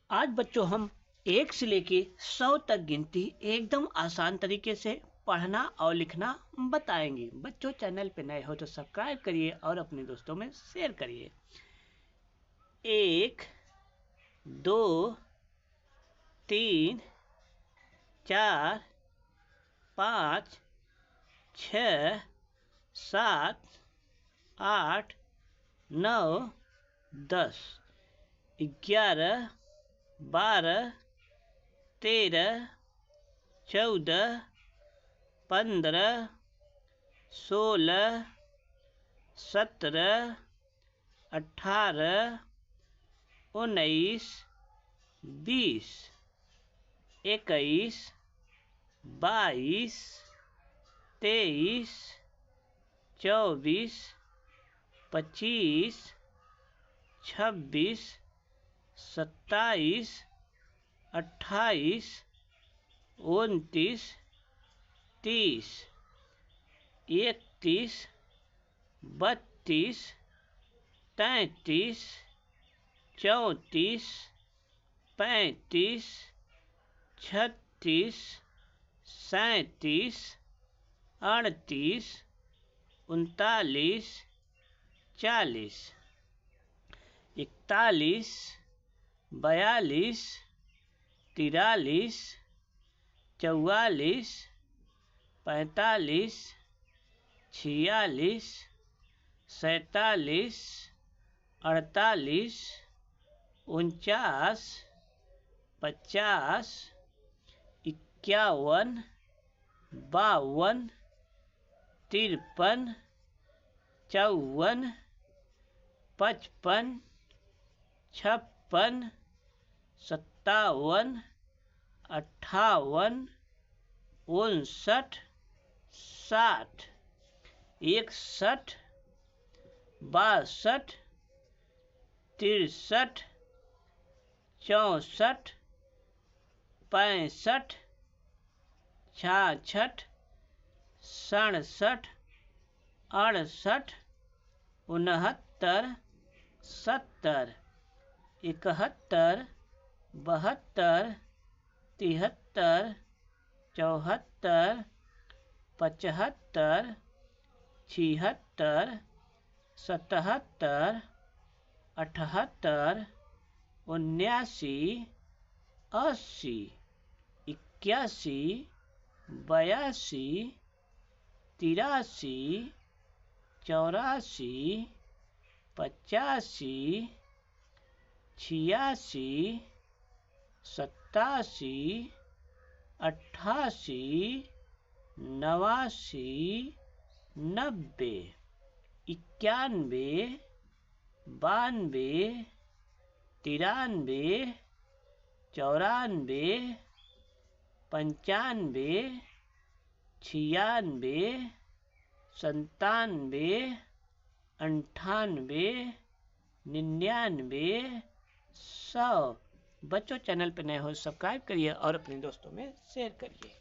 आज बच्चों हम 1 से लेके 100 तक गिनती एकदम आसान तरीके से पढ़ना और लिखना बताएंगे। बच्चों चैनल पे नए हो तो सब्सक्राइब करिए और अपने दोस्तों में शेयर करिए। 1 2 3 4 5 6 7 8 9 10 11 12 13 14 15 16 17 18 19 20 21 22 23 24 25 26 27 28 29 30 31 32 33 34 35 36 37 38 39 40 41 42 43 44 45 46 47 48 49 50 51 52 53 54 55 56 57 58 59 60 61 62 63 64 65 66 67 68 69 70 71 72 73 74 75 76 77 78 79 80 81 82 83 84 85 86 87 88 89 90 91 92 93 94 95 96 97 98 99 100। बच्चों चैनल पर नए हो सब्सक्राइब करिए और अपने दोस्तों में शेयर करिए।